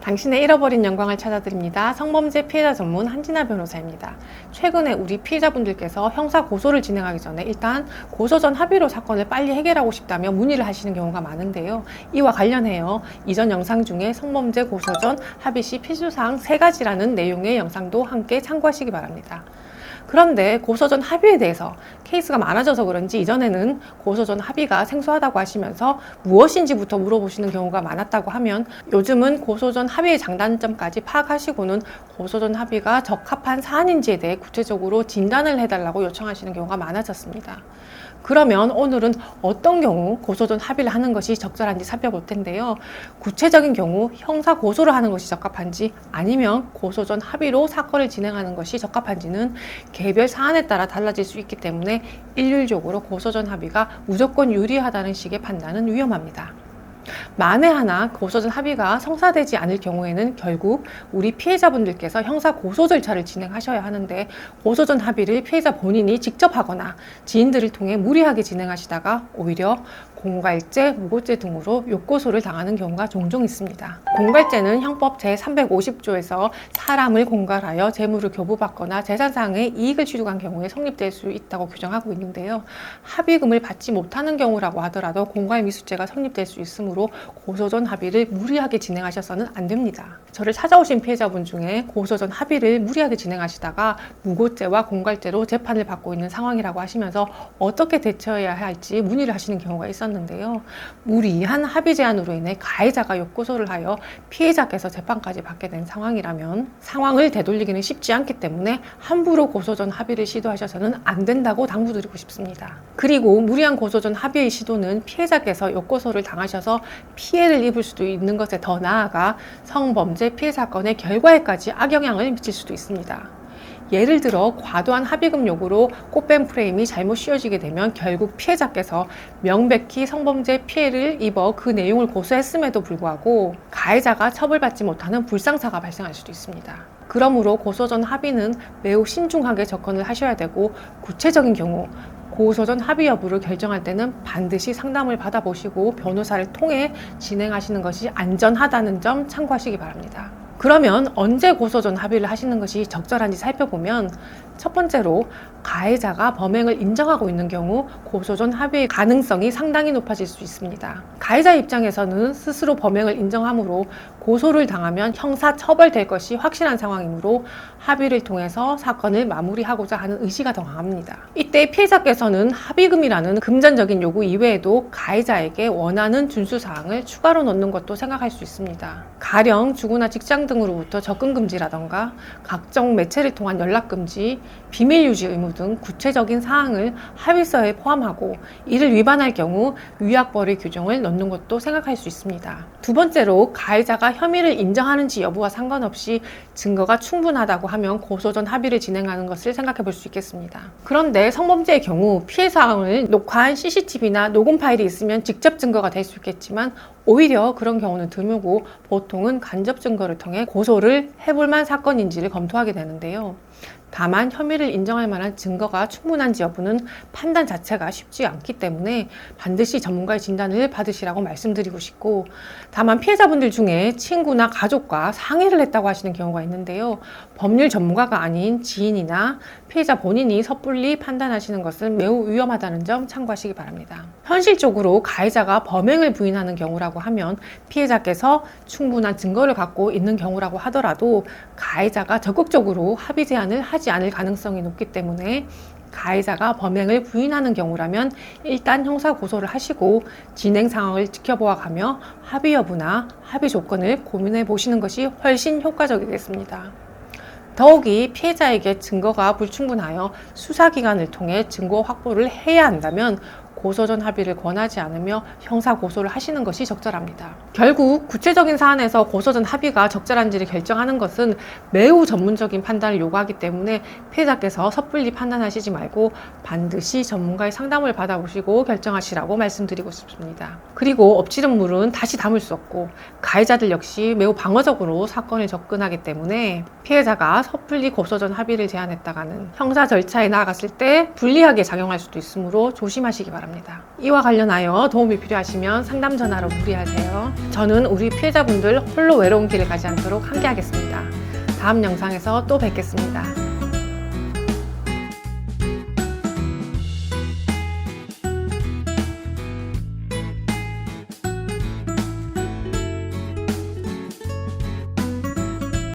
당신의 잃어버린 영광을 찾아드립니다. 성범죄 피해자 전문 한진아 변호사입니다. 최근에 우리 피해자분들께서 형사 고소를 진행하기 전에 일단 고소 전 합의로 사건을 빨리 해결하고 싶다며 문의를 하시는 경우가 많은데요. 이와 관련해요. 이전 영상 중에 성범죄 고소 전 합의 시 필수사항 3가지라는 내용의 영상도 함께 참고하시기 바랍니다. 그런데 고소 전 합의에 대해서 케이스가 많아져서 그런지 이전에는 고소 전 합의가 생소하다고 하시면서 무엇인지부터 물어보시는 경우가 많았다고 하면 요즘은 고소 전 합의의 장단점까지 파악하시고는 고소 전 합의가 적합한 사안인지에 대해 구체적으로 진단을 해달라고 요청하시는 경우가 많아졌습니다. 그러면 오늘은 어떤 경우 고소 전 합의를 하는 것이 적절한지 살펴볼 텐데요. 구체적인 경우 형사 고소를 하는 것이 적합한지 아니면 고소 전 합의로 사건을 진행하는 것이 적합한지는 개별 사안에 따라 달라질 수 있기 때문에 일률적으로 고소 전 합의가 무조건 유리하다는 식의 판단은 위험합니다. 만에 하나 고소 전 합의가 성사되지 않을 경우에는 결국 우리 피해자분들께서 형사 고소 절차를 진행하셔야 하는데 고소 전 합의를 피해자 본인이 직접 하거나 지인들을 통해 무리하게 진행하시다가 오히려 공갈죄, 무고죄 등으로 욕고소를 당하는 경우가 종종 있습니다. 공갈죄는 형법 제350조에서 사람을 공갈하여 재물을 교부받거나 재산상의 이익을 취득한 경우에 성립될 수 있다고 규정하고 있는데요. 합의금을 받지 못하는 경우라고 하더라도 공갈미수죄가 성립될 수 있으므로 고소 전 합의를 무리하게 진행하셔서는 안 됩니다. 저를 찾아오신 피해자분 중에 고소 전 합의를 무리하게 진행하시다가 무고죄와 공갈죄로 재판을 받고 있는 상황이라고 하시면서 어떻게 대처해야 할지 문의를 하시는 경우가 있었는데요. 무리한 합의 제한으로 인해 가해자가 욕고소를 하여 피해자께서 재판까지 받게 된 상황이라면 상황을 되돌리기는 쉽지 않기 때문에 함부로 고소 전 합의를 시도하셔서는 안 된다고 당부드리고 싶습니다. 그리고 무리한 고소 전 합의의 시도는 피해자께서 욕고소를 당하셔서 피해를 입을 수도 있는 것에 더 나아가 성범죄 피해 사건의 결과에까지 악영향을 미칠 수도 있습니다. 예를 들어 과도한 합의금 요구로 꽃뱀 프레임이 잘못 씌워지게 되면 결국 피해자께서 명백히 성범죄 피해를 입어 그 내용을 고소했음에도 불구하고 가해자가 처벌받지 못하는 불상사가 발생할 수도 있습니다. 그러므로 고소 전 합의는 매우 신중하게 접근을 하셔야 되고 구체적인 경우 고소 전 합의 여부를 결정할 때는 반드시 상담을 받아보시고 변호사를 통해 진행하시는 것이 안전하다는 점 참고하시기 바랍니다. 그러면 언제 고소 전 합의를 하시는 것이 적절한지 살펴보면 첫 번째로 가해자가 범행을 인정하고 있는 경우 고소 전 합의의 가능성이 상당히 높아질 수 있습니다. 가해자 입장에서는 스스로 범행을 인정함으로 고소를 당하면 형사 처벌될 것이 확실한 상황이므로 합의를 통해서 사건을 마무리하고자 하는 의지가 더 강합니다. 이때 피해자께서는 합의금이라는 금전적인 요구 이외에도 가해자에게 원하는 준수사항을 추가로 넣는 것도 생각할 수 있습니다. 가령 주거나 직장 등으로부터 접근 금지라던가 각종 매체를 통한 연락 금지, 비밀 유지 의무 등 구체적인 사항을 합의서에 포함하고 이를 위반할 경우 위약벌의 규정을 넣는 것도 생각할 수 있습니다. 두 번째로 가해자가 혐의를 인정하는지 여부와 상관없이 증거가 충분하다고 하면 고소 전 합의를 진행하는 것을 생각해 볼 수 있겠습니다. 그런데 성범죄의 경우 피해 사항을 녹화한 CCTV나 녹음 파일이 있으면 직접 증거가 될 수 있겠지만 오히려 그런 경우는 드물고 보통은 간접 증거를 통해 고소를 해볼만 사건인지를 검토하게 되는데요. 다만 혐의를 인정할 만한 증거가 충분한지 여부는 판단 자체가 쉽지 않기 때문에 반드시 전문가의 진단을 받으시라고 말씀드리고 싶고, 다만 피해자분들 중에 친구나 가족과 상의를 했다고 하시는 경우가 있는데요. 법률 전문가가 아닌 지인이나 피해자 본인이 섣불리 판단하시는 것은 매우 위험하다는 점 참고하시기 바랍니다. 현실적으로 가해자가 범행을 부인하는 경우라고 하면 피해자께서 충분한 증거를 갖고 있는 경우라고 하더라도 가해자가 적극적으로 합의 제한을 하지 않을 가능성이 높기 때문에 가해자가 범행을 부인하는 경우라면 일단 형사 고소를 하시고 진행 상황을 지켜보아 가며 합의 여부나 합의 조건을 고민해 보시는 것이 훨씬 효과적이겠습니다. 더욱이 피해자에게 증거가 불충분하여 수사기관을 통해 증거 확보를 해야 한다면 고소 전 합의를 권하지 않으며 형사 고소를 하시는 것이 적절합니다. 결국 구체적인 사안에서 고소 전 합의가 적절한지를 결정하는 것은 매우 전문적인 판단을 요구하기 때문에 피해자께서 섣불리 판단하시지 말고 반드시 전문가의 상담을 받아보시고 결정하시라고 말씀드리고 싶습니다. 그리고 엎치른 물은 다시 담을 수 없고 가해자들 역시 매우 방어적으로 사건에 접근하기 때문에 피해자가 섣불리 고소 전 합의를 제안했다가는 형사 절차에 나아갔을 때 불리하게 작용할 수도 있으므로 조심하시기 바랍니다. 바랍니다. 이와 관련하여 도움이 필요하시면 상담 전화로 문의하세요. 저는 우리 피해자분들 홀로 외로운 길을 가지 않도록 함께 하겠습니다. 다음 영상에서 또 뵙겠습니다.